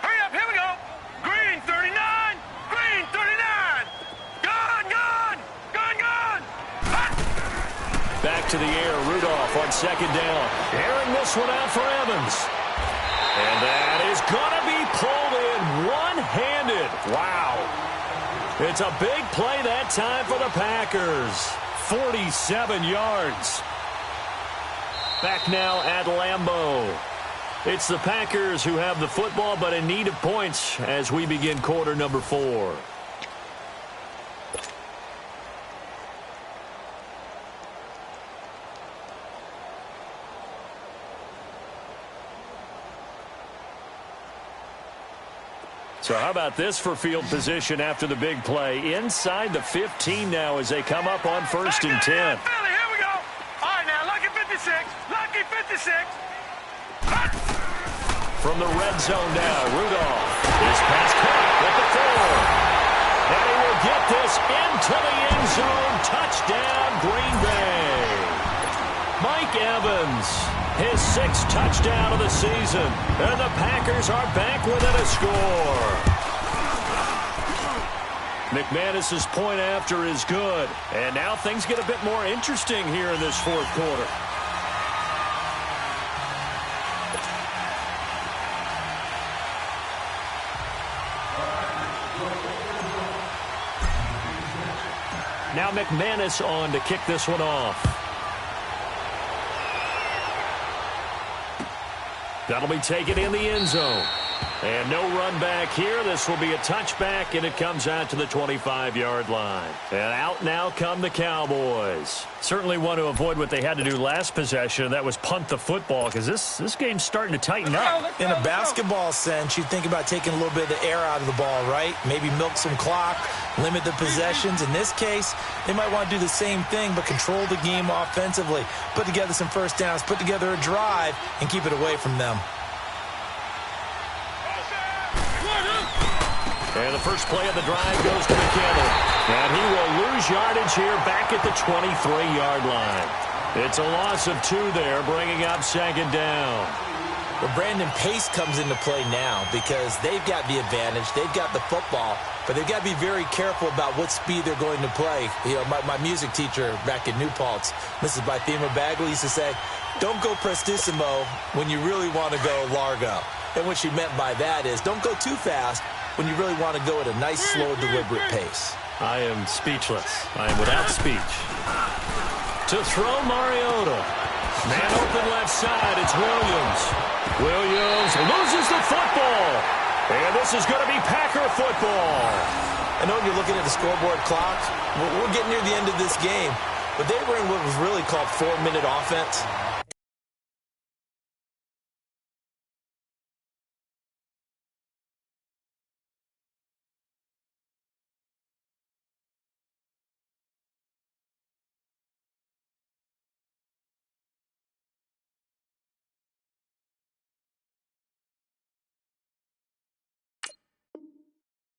Speaker 2: Hurry up, here we go. Green 39, green 39. Gone.
Speaker 1: Back to the air, Rudolph on 2nd down. Airing this one out for Evans. And that is going to be pulled in one-handed. Wow. It's a big play that time for the Packers. 47 yards. Back now at Lambeau. It's the Packers who have the football, but in need of points as we begin quarter number 4. So how about this for field position after the big play? Inside the 15 now as they come up on 1st and 10.
Speaker 2: Here we go. All right, now, lucky 56. Lucky 56.
Speaker 1: From the red zone now, Rudolph is pass caught at the 4. And he will get this into the end zone. Touchdown, Green Bay. Mike Evans, his 6th touchdown of the season. And the Packers are back within a score. McManus's point after is good. And now things get a bit more interesting here in this fourth quarter. Now McManus on to kick this one off. That'll be taken in the end zone. And no run back here. This will be a touchback, and it comes out to the 25-yard line. And out now come the Cowboys. Certainly want to avoid what they had to do last possession, and that was punt the football, because this game's starting to tighten up.
Speaker 3: In a basketball sense, you think about taking a little bit of the air out of the ball, right? Maybe milk some clock, limit the possessions. In this case, they might want to do the same thing, but control the game offensively. Put together some first downs, put together a drive, and keep it away from them.
Speaker 1: And the first play of the drive goes to McKinnon. And he will lose yardage here back at the 23-yard line. It's a loss of 2 there, bringing up second down.
Speaker 3: Well, Brandon, pace comes into play now because they've got the advantage. They've got the football, but they've got to be very careful about what speed they're going to play. You know, my music teacher back in New Paltz, Mrs. Bythema Bagley, used to say, don't go prestissimo when you really want to go largo. And what she meant by that is don't go too fast when you really want to go at a nice, slow, deliberate pace.
Speaker 1: I am speechless. I am without speech. To throw Mariota. Man open left side. It's Williams. Williams loses the football. And this is going to be Packer football.
Speaker 3: I know when you're looking at the scoreboard clock, we're getting near the end of this game, but they were in what was really called 4-minute offense.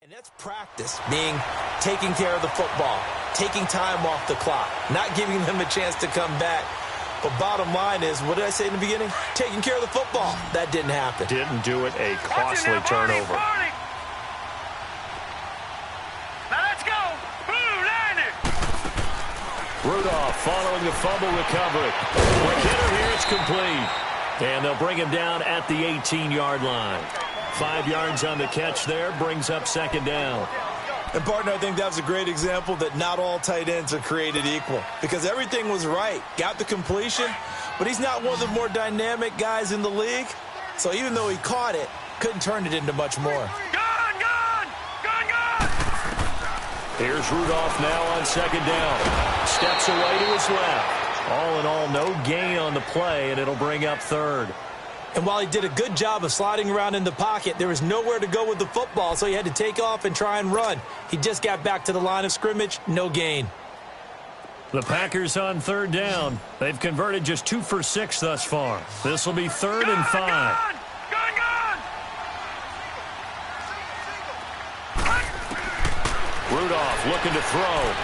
Speaker 3: And that's practice, taking care of the football, taking time off the clock, not giving them a chance to come back. But bottom line is, what did I say in the beginning? Taking care of the football. That didn't happen.
Speaker 1: Didn't do it. A costly turnover.
Speaker 2: Now let's go. Ooh, landed.
Speaker 1: Rudolph following the fumble recovery. McKinnon here, it's complete. And they'll bring him down at the 18-yard line. 5 yards on the catch there, brings up second down.
Speaker 3: And, partner, I think that was a great example that not all tight ends are created equal because everything was right. Got the completion, but he's not one of the more dynamic guys in the league. So even though he caught it, couldn't turn it into much more.
Speaker 2: Gone, gone, gone, gone.
Speaker 1: Here's Rudolph now on second down. Steps away to his left. All in all, no gain on the play, and it'll bring up third.
Speaker 3: And while he did a good job of sliding around in the pocket, there was nowhere to go with the football, so he had to take off and try and run. He just got back to the line of scrimmage, no gain.
Speaker 1: The Packers on third down. They've converted just 2 for 6 thus far. This will be 3rd and 5.
Speaker 2: Gone, gone, gone.
Speaker 1: Rudolph looking to throw.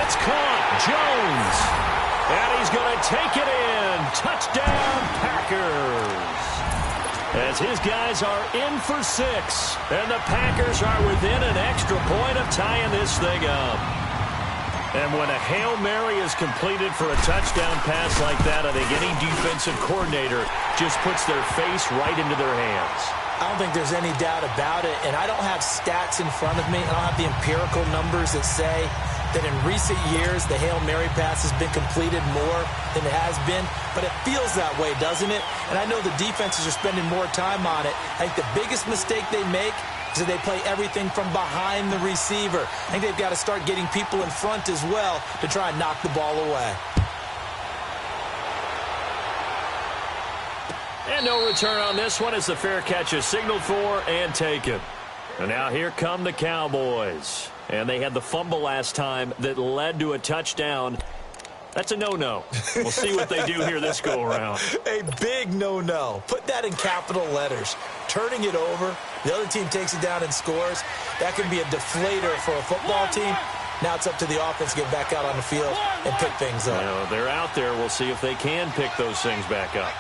Speaker 1: It's caught. Jones. And he's going to take it in. Touchdown, Packers. As his guys are in for 6. And the Packers are within an extra point of tying this thing up. And when a Hail Mary is completed for a touchdown pass like that, I think any defensive coordinator just puts their face right into their hands.
Speaker 3: I don't think there's any doubt about it. And I don't have stats in front of me. I don't have the empirical numbers that say that in recent years the Hail Mary pass has been completed more than it has been. But it feels that way, doesn't it? And I know the defenses are spending more time on it. I think the biggest mistake they make is that they play everything from behind the receiver. I think they've got to start getting people in front as well to try and knock the ball away.
Speaker 1: And no return on this one as the fair catch is signaled for and taken. And now here come the Cowboys. And they had the fumble last time that led to a touchdown. That's a no-no. We'll see what they do here this go-around.
Speaker 3: A big no-no. Put that in capital letters. Turning it over, the other team takes it down and scores. That can be a deflator for a football team. Now it's up to the offense to get back out on the field and pick things up.
Speaker 1: Well, they're out there. We'll see if they can pick those things back up.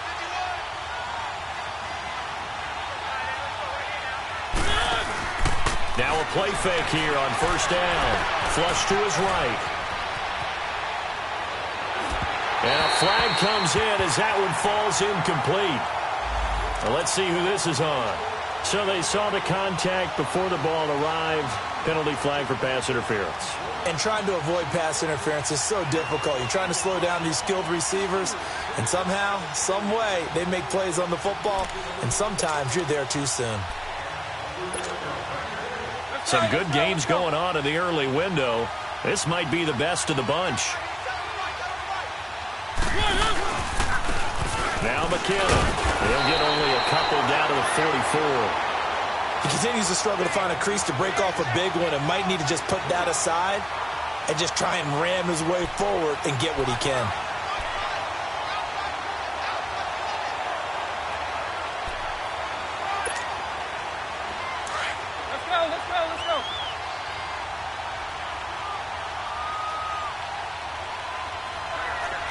Speaker 1: Now a play fake here on first down. Flush to his right. And a flag comes in as that one falls incomplete. Well, let's see who this is on. So they saw the contact before the ball arrived. Penalty flag for pass interference.
Speaker 3: And trying to avoid pass interference is so difficult. You're trying to slow down these skilled receivers, and somehow, some way, they make plays on the football, and sometimes you're there too soon.
Speaker 1: Some good games going on in the early window. This might be the best of the bunch. Now McKinnon. He'll get only a couple down to the 44.
Speaker 3: He continues to struggle to find a crease to break off a big one and might need to just put that aside and just try and ram his way forward and get what he can.
Speaker 2: Let's go, let's go, let's go.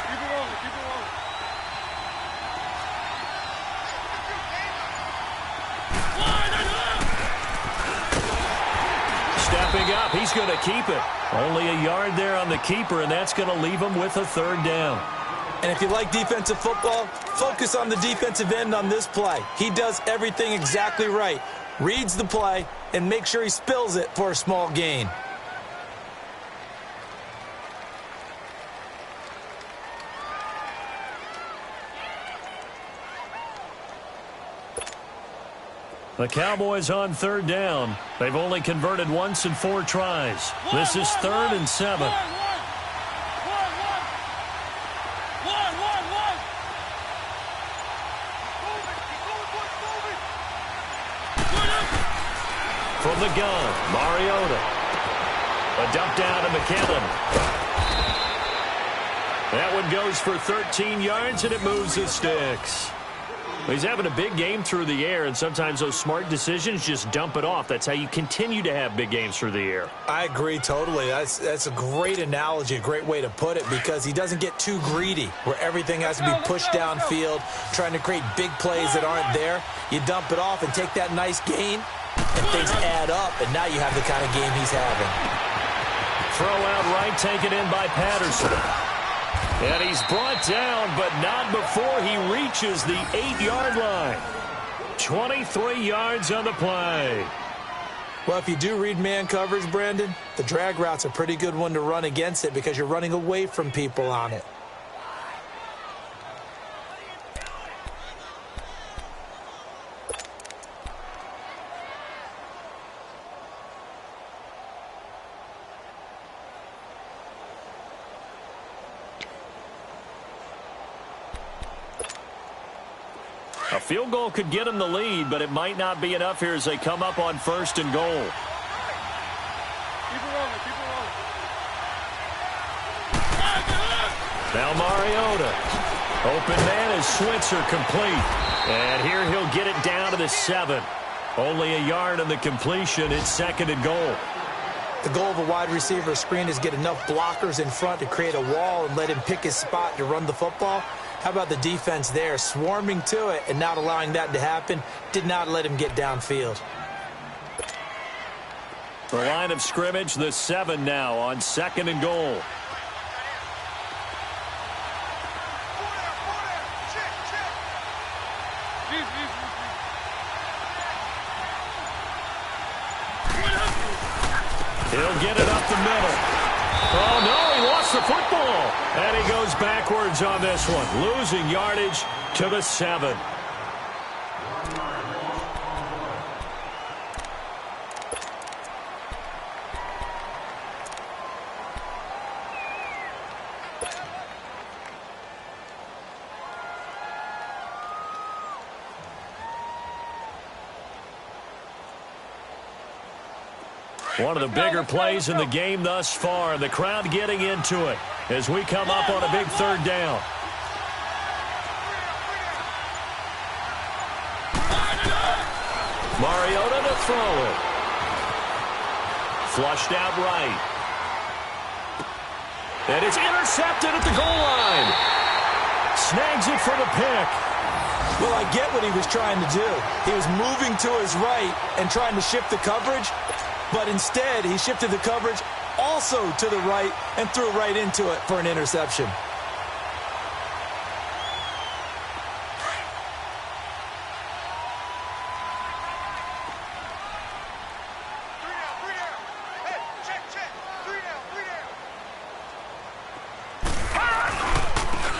Speaker 2: Keep it rolling, keep it rolling.
Speaker 1: Stepping up, he's going to keep it. Only a yard there on the keeper, and that's going to leave him with a third down.
Speaker 3: And if you like defensive football, focus on the defensive end on this play. He does everything exactly right. Reads the play and makes sure he spills it for a small gain.
Speaker 1: The Cowboys on third down. They've only converted once in 4 tries. This is 3rd and 7. From the gun, Mariota. A dump down to McKinnon. That one goes for 13 yards, and it moves the sticks. He's having a big game through the air, and sometimes those smart decisions just dump it off. That's how you continue to have big games through the air.
Speaker 3: I agree totally. That's a great analogy, a great way to put it, because he doesn't get too greedy where everything has to be pushed downfield, trying to create big plays that aren't there. You dump it off and take that nice gain, and things add up, and now you have the kind of game he's having.
Speaker 1: Throw out right, taken in by Patterson. And he's brought down, but not before he reaches the 8-yard line. 23 yards on the play.
Speaker 3: Well, if you do read man coverage, Brandon, the drag route's a pretty good one to run against it because you're running away from people on it.
Speaker 1: A field goal could get him the lead, but it might not be enough here as they come up on 1st and goal.
Speaker 2: Keep it rolling, keep it rolling.
Speaker 1: Now Mariota. Open man is Switzer complete. And here he'll get it down to the 7. Only a yard on the completion. It's 2nd and goal.
Speaker 3: The goal of a wide receiver screen is get enough blockers in front to create a wall and let him pick his spot to run the football. How about the defense there, swarming to it and not allowing that to happen? Did not let him get downfield.
Speaker 1: The line of scrimmage, the 7 now on 2nd and goal. He'll get it up the middle. Oh, no, he lost the football. And he goes backwards on this one, losing yardage to the 7. One of the bigger plays in the game thus far. The crowd getting into it as we come up on a big 3rd down. Mariota to throw it. Flushed out right. And it's intercepted at the goal line. Snags it for the pick.
Speaker 3: Well, I get what he was trying to do. He was moving to his right and trying to shift the coverage. but instead he shifted the coverage also to the right and threw right into it for an interception.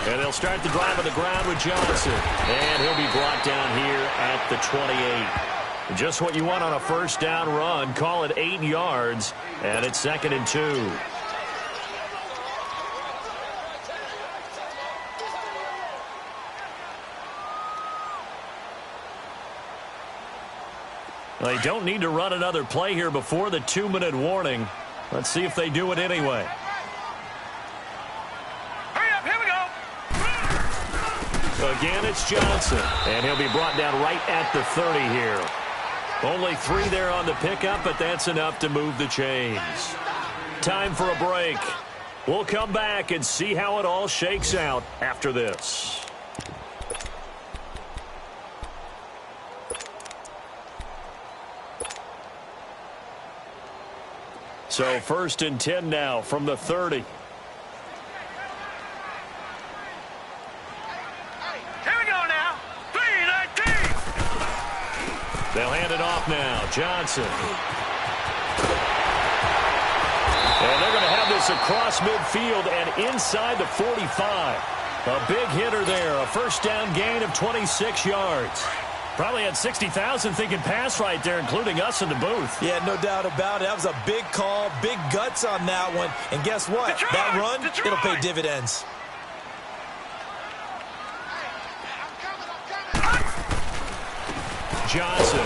Speaker 1: And they'll start the drive on the ground with Johnson. And he'll be brought down here at the 28. Just what you want on a first down run. Call it 8 yards. And it's 2nd and 2. They don't need to run another play here before the 2-minute warning. Let's see if they do it anyway. Again, it's Johnson, and he'll be brought down right at the 30 here. Only 3 there on the pickup, but that's enough to move the chains. Time for a break. We'll come back and see how it all shakes out after this. So 1st and 10 now from the 30. They'll hand it off now. Johnson. And they're going to have this across midfield and inside the 45. A big hitter there. A first down gain of 26 yards. Probably had 60,000 thinking pass right there, including us in the booth.
Speaker 3: Yeah, no doubt about it. That was a big call, big guts on that one. And guess what?
Speaker 2: Detroit!
Speaker 3: That run,
Speaker 2: Detroit!
Speaker 3: it'll pay dividends.
Speaker 1: Johnson.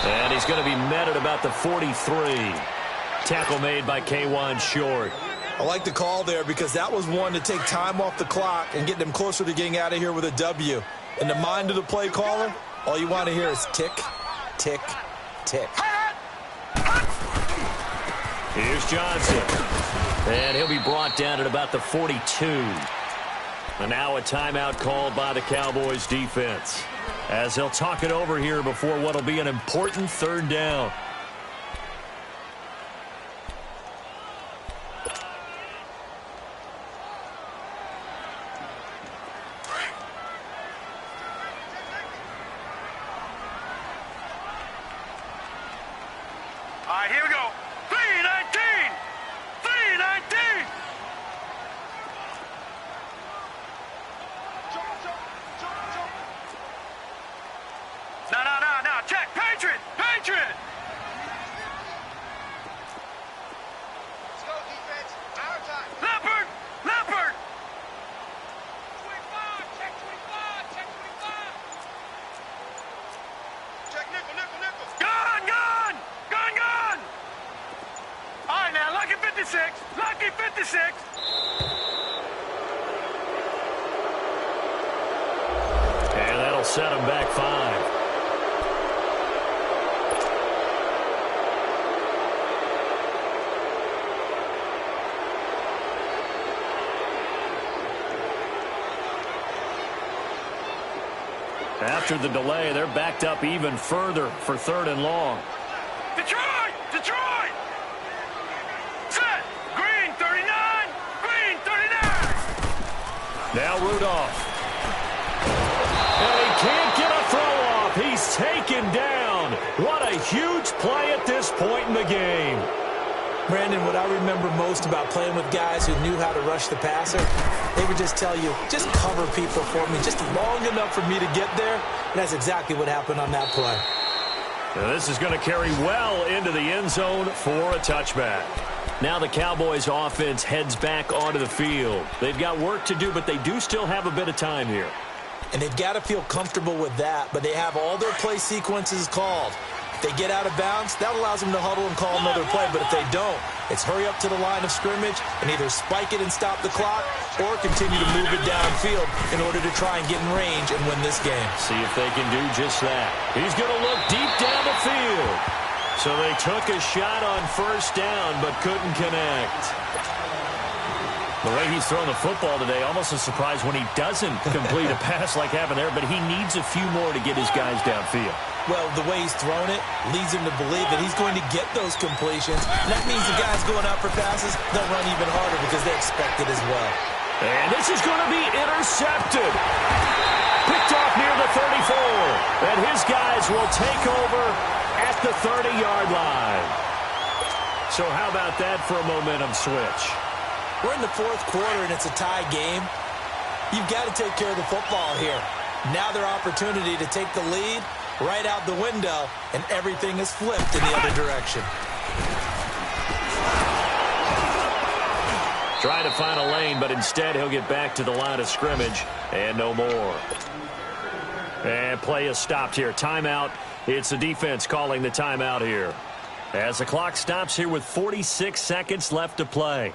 Speaker 1: And he's going to be met at about the 43. Tackle made by K1 Short.
Speaker 3: I like the call there because that was one to take time off the clock and get them closer to getting out of here with a W. In the mind of the play caller, all you want to hear is tick, tick, tick.
Speaker 1: Here's Johnson. And he'll be brought down at about the 42. And now a timeout called by the Cowboys defense, as they'll talk it over here before what will be an important 3rd down.
Speaker 2: All right, here we go. 319! 319! No. Check. Patriot! Patriot! Let's go, defense. Our time. Leopard! Leopard! 25! Check 25! Check 25! Check nickel! Gun! All right, now, lucky 56. Lucky 56.
Speaker 1: And that'll set him back 5. After the delay, they're backed up even further for 3rd and long.
Speaker 2: Detroit! Set! Green 39! Green 39!
Speaker 1: Now Rudolph. And he can't get a throw off. He's taken down. What a huge play at this point in the game.
Speaker 3: Brandon, what I remember most about playing with guys who knew how to rush the passer, they would just tell you, just cover people for me just long enough for me to get there. And that's exactly what happened on that play.
Speaker 1: Now this is going to carry well into the end zone for a touchback. Now the Cowboys offense heads back onto the field. They've got work to do, but they do still have a bit of time here.
Speaker 3: And they've got to feel comfortable with that, but they have all their play sequences called. If they get out of bounds, that allows them to huddle and call another play. But if they don't, it's hurry up to the line of scrimmage and either spike it and stop the clock or continue to move it downfield in order to try and get in range and win this game.
Speaker 1: See if they can do just that. He's going to look deep down the field. So they took a shot on 1st down but couldn't connect. The way he's thrown the football today, almost a surprise when he doesn't complete a pass like happened there, but he needs a few more to get his guys downfield.
Speaker 3: Well, the way he's thrown it leads him to believe that he's going to get those completions. And that means the guys going out for passes, they'll run even harder because they expect it as well.
Speaker 1: And this is going to be intercepted. Picked off near the 34. And his guys will take over at the 30-yard line. So how about that for a momentum switch?
Speaker 3: We're in the fourth quarter, and it's a tie game. You've got to take care of the football here. Now their opportunity to take the lead right out the window, and everything is flipped in the other direction.
Speaker 1: Trying to find a lane, but instead he'll get back to the line of scrimmage, and no more. And play is stopped here. Timeout. It's the defense calling the timeout here. As the clock stops here with 46 seconds left to play.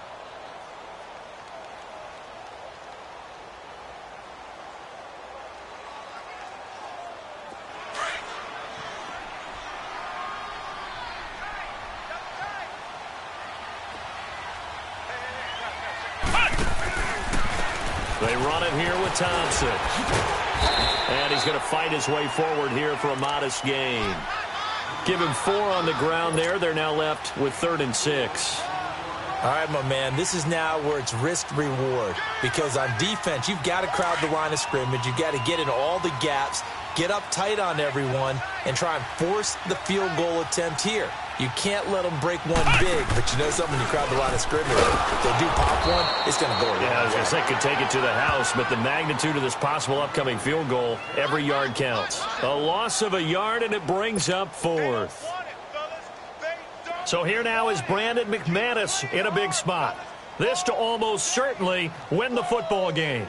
Speaker 1: They run it here with Thompson. And he's going to fight his way forward here for a modest gain. Give him 4 on the ground there. They're now left with 3rd and 6.
Speaker 3: All right, my man, this is now where it's risk-reward. Because on defense, you've got to crowd the line of scrimmage. You've got to get in all the gaps, get up tight on everyone, and try and force the field goal attempt here. You can't let them break one big, but you know something, you crowd the line of scrimmage. If they do pop one, it's going to go.
Speaker 1: Yeah, I was going to say could take it to the house, but the magnitude of this possible upcoming field goal, every yard counts. A loss of a yard, and it brings up 4th. So here now is Brandon McManus in a big spot. This to almost certainly win the football game.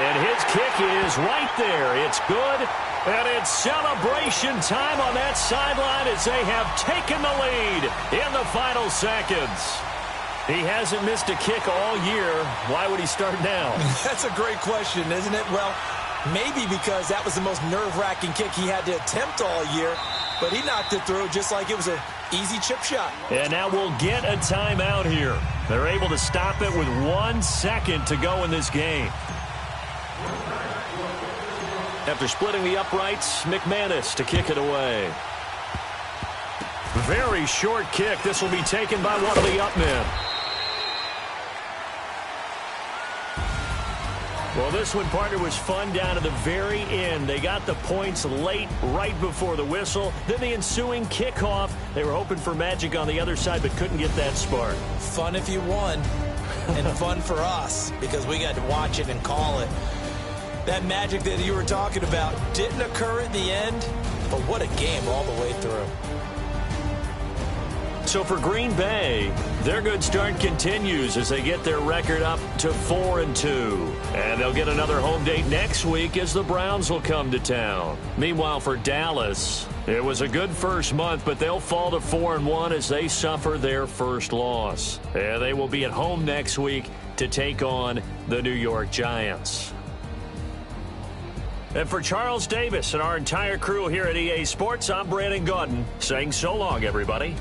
Speaker 1: And his kick is right there. It's good. And it's celebration time on that sideline as they have taken the lead in the final seconds. He hasn't missed a kick all year. Why would he start now?
Speaker 3: That's a great question, isn't it? Well, maybe because that was the most nerve-wracking kick he had to attempt all year. But he knocked it through just like it was an easy chip shot.
Speaker 1: And now we'll get a timeout here. They're able to stop it with 1 second to go in this game. After splitting the uprights, McManus to kick it away. Very short kick. This will be taken by one of the up men. Well, this one, partner, was fun down to the very end. They got the points late, right before the whistle. Then the ensuing kickoff. They were hoping for magic on the other side, but couldn't get that spark.
Speaker 3: Fun if you won, and fun for us, because we got to watch it and call it. That magic that you were talking about didn't occur at the end, but what a game all the way through.
Speaker 1: So for Green Bay, their good start continues as they get their record up to 4-2. And they'll get another home date next week as the Browns will come to town. Meanwhile, for Dallas, it was a good first month, but they'll fall to 4-1 as they suffer their first loss. And they will be at home next week to take on the New York Giants. And for Charles Davis and our entire crew here at EA Sports, I'm Brandon Gaudin saying so long, everybody.